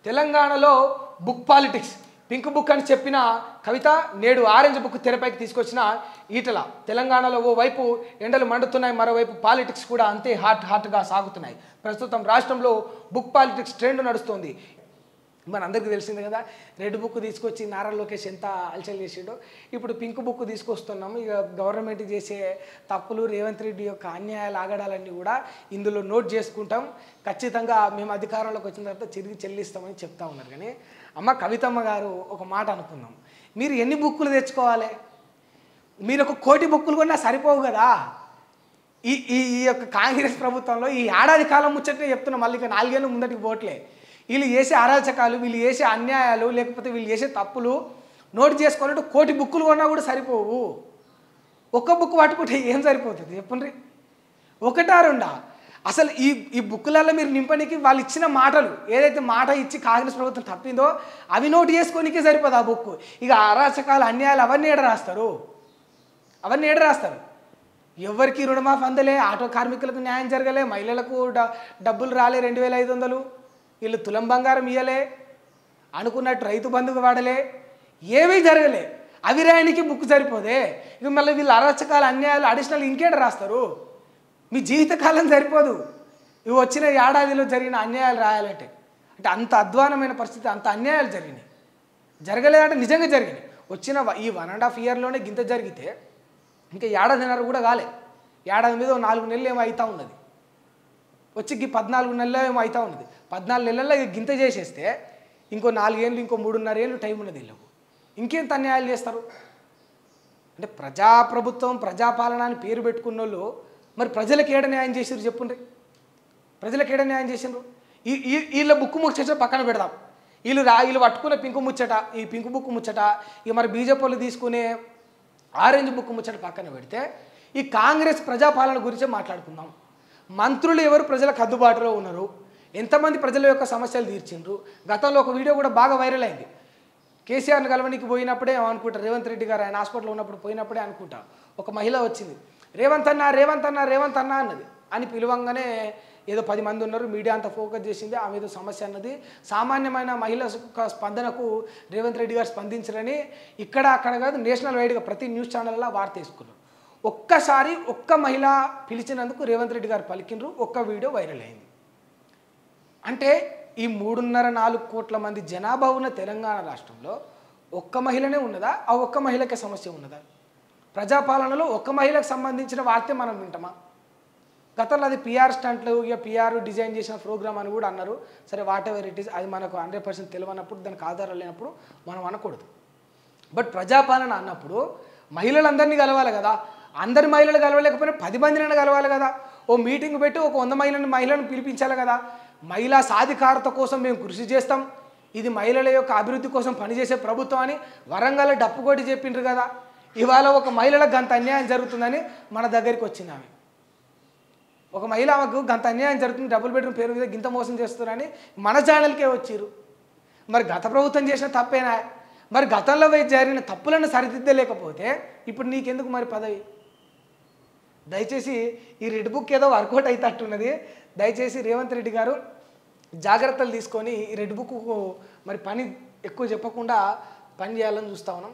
తెలంగాణలో book politics pink book అని చెప్పిన కవిత నేడు ఆరెంజ్ బుక్ తెరపైకి తీసుకొచ్చిన ఈటల. తెలంగాణలో ఓవైపు ఎండలు మండుతున్నాయి, మరోవైపు పాలిటిక్స్ కూడా అంతే హాట్గా సాగుతున్నాయి. ప్రస్తుతం రాష్ట్రంలో బుక్ పాలిటిక్స్ ట్రెండ్ నడుస్తుంది. మనందరికీ తెలిసింది కదా, రెడ్ బుక్ తీసుకొచ్చి నారా లోకేష్ ఎంత అలచల్ చేసిండో. ఇప్పుడు పింక్ బుక్ తీసుకొస్తున్నాము. ఇక గవర్నమెంట్ చేసే తప్పులు, రేవంత్ రెడ్డి యొక్క అన్యాయాలు, ఆగడాలన్నీ కూడా ఇందులో నోట్ చేసుకుంటాం. ఖచ్చితంగా మేము అధికారంలోకి వచ్చిన తర్వాత తిరిగి చెల్లిస్తామని చెప్తా ఉన్నారు. కానీ అమ్మ కవితమ్మ గారు ఒక మాట అనుకుందాం, మీరు ఎన్ని బుక్కులు తెచ్చుకోవాలి? మీరు ఒక 1 కోటి బుక్కులు కొన్నా సరిపోవు కదా. ఈ యొక్క కాంగ్రెస్ ప్రభుత్వంలో ఈ ఏడాది కాలం ముచ్చటే చెప్తున్నా, మళ్ళీ ఇక 4 ఏళ్ళు ముందటికి పోవట్లే. వీళ్ళు చేసే అరాచకాలు, వీళ్ళు చేసే అన్యాయాలు, లేకపోతే వీళ్ళు చేసే తప్పులు నోట్ చేసుకోవాలంటే 1 కోటి బుక్కులు కొన్నా కూడా సరిపోవు. ఒక్క బుక్ పట్టుకుంటే ఏం సరిపోతుంది చెప్పండి? ఒకటా రెండా? అసలు ఈ బుక్కులలో మీరు నింపడానికి వాళ్ళు ఇచ్చిన మాటలు, ఏదైతే మాట ఇచ్చి కాంగ్రెస్ ప్రభుత్వం తప్పిందో అవి నోట్ చేసుకోనికే సరిపోదు ఆ బుక్. ఇక అరాచకాలు, అన్యాయాలు అవన్నీ ఏడ రాస్తారు? ఎవరికి రుణమాఫీ అందలే, ఆటో కార్మికులకు న్యాయం జరగలే, మహిళలకు డబ్బులు రాలే 2500, వీళ్ళు తులం బంగారం ఇయ్యలే, అనుకున్నట్టు రైతు బంధుకు వాడలే, ఏమీ జరగలే. అవి రాయనికి బుక్ సరిపోదే. ఇక మళ్ళీ వీళ్ళు అరాచకాలు, అన్యాయాలు అడిషనల్ ఇంకేట రాస్తారు? మీ జీవితకాలం సరిపోదు ఇవి వచ్చిన ఏడాదిలో జరిగిన అన్యాయాలు రాయాలంటే. అంటే అంత అధ్వానమైన పరిస్థితి, అంత అన్యాయాలు జరిగినాయి. జరగలేదంటే నిజంగా జరిగినాయి. వచ్చిన ఈ 1.5 ఇయర్లోనే గింత జరిగితే ఇంకా ఏడాదిన్నర కూడా కాలే. ఏడాది మీద 4 నెలలు ఏమో అవుతా ఉన్నది. వచ్చి 14 నెలలు ఏమో అవుతా ఉన్నది. 14 నెలల్లో గింత చేసేస్తే ఇంకో 4 ఏళ్ళు, ఇంకో 3.5 ఏళ్ళు టైం ఉన్నది వీళ్ళకు. ఇంకేంత అన్యాయాలు చేస్తారు? అంటే ప్రజాప్రభుత్వం, ప్రజాపాలన అని పేరు పెట్టుకున్న వాళ్ళు మరి ప్రజలకు ఏడ న్యాయం చేసారు చెప్పుండ్రి? ప్రజలకు ఏడ న్యాయం చేసిండ్రు? వీళ్ళ బుక్ ముచ్చట పక్కన పెడదాం. వీళ్ళు పట్టుకునే పింకు ముచ్చట, ఈ పింకు బుక్ ముచ్చట, ఇక మరి బీజేపీ వాళ్ళు తీసుకునే ఆరెంజ్ బుక్ ముచ్చట పక్కన పెడితే ఈ కాంగ్రెస్ ప్రజాపాలన గురించే మాట్లాడుకుందాం. మంత్రులు ఎవరు ప్రజలకు అందుబాటులో ఉన్నారు? ఎంతమంది ప్రజల యొక్క సమస్యలు తీర్చిండ్రు? గతంలో ఒక వీడియో కూడా బాగా వైరల్ అయింది. కేసీఆర్ని కలవనికి పోయినప్పుడే అనుకుంటా, రేవంత్ రెడ్డి గారు ఆయన హాస్పిటల్లో ఉన్నప్పుడు పోయినప్పుడే అనుకుంటా, ఒక మహిళ వచ్చింది, రేవంత్ అన్న అన్నది. అని పిలువంగానే ఏదో 10 మంది ఉన్నారు, మీడియా అంతా ఫోకస్ చేసింది, ఆమె ఏదో సమస్య అన్నది. సామాన్యమైన మహిళ స్పందనకు రేవంత్ రెడ్డి గారు స్పందించరని ఇక్కడ అక్కడ కాదు, నేషనల్ వైడ్గా ప్రతి న్యూస్ ఛానల్లో వార్త వేసుకున్నారు. ఒక్కసారి ఒక్క మహిళ పిలిచినందుకు రేవంత్ రెడ్డి గారు పలికినరు, ఒక్క వీడియో వైరల్ అయింది. అంటే ఈ 3.5-4 కోట్ల మంది జనాభా ఉన్న తెలంగాణ రాష్ట్రంలో ఒక్క మహిళనే ఉన్నదా? ఆ ఒక్క మహిళకే సమస్య ఉన్నదా? ప్రజాపాలనలో ఒక్క మహిళకు సంబంధించిన వార్తే మనం వింటామా? గతంలో అది పిఆర్ స్టంట్లు, ఇక పిఆర్ డిజైన్ చేసిన ప్రోగ్రామ్ అని కూడా అన్నారు. సరే, వాట్ ఎవర్ ఇట్ ఈస్, అది మనకు 100% తెలియనప్పుడు, దానికి ఆధారాలు లేనప్పుడు మనం అనకూడదు. బట్ ప్రజాపాలన అన్నప్పుడు మహిళలందరినీ కలవాలి కదా. అందరి మహిళలు కలవలేకపోయినా 10 మందిని కలవాలి కదా. ఓ మీటింగ్ పెట్టి ఒక 100 మహిళలను పిలిపించాలి కదా. మహిళా సాధికారత కోసం మేము కృషి చేస్తాం, ఇది మహిళల యొక్క అభివృద్ధి కోసం పనిచేసే ప్రభుత్వం అని వరంగల్ డప్పుకోటి చెప్పిండ్రు కదా. ఇవాళ ఒక మహిళలకు గంత అన్యాయం జరుగుతుందని మన దగ్గరికి వచ్చింది ఆమె. ఒక మహిళ ఆమెకు గంత అన్యాయం జరుగుతుంది, డబుల్ బెడ్రూమ్ పేరు మీద గింత మోసం చేస్తున్నారని మన ఛానల్కే వచ్చిర్రు. మరి గత ప్రభుత్వం చేసిన తప్పేనా? మరి గతంలో జరిగిన తప్పులను సరిదిద్దలేకపోతే ఇప్పుడు నీకెందుకు మరి పదవి? దయచేసి ఈ రెడ్ బుక్ ఏదో వర్కౌట్ అవుతట్టున్నది. దయచేసి రేవంత్ రెడ్డి గారు జాగ్రత్తలు తీసుకొని ఈ రెడ్ బుక్కు మరి పని ఎక్కువ చెప్పకుండా పని చేయాలని చూస్తా ఉన్నాం.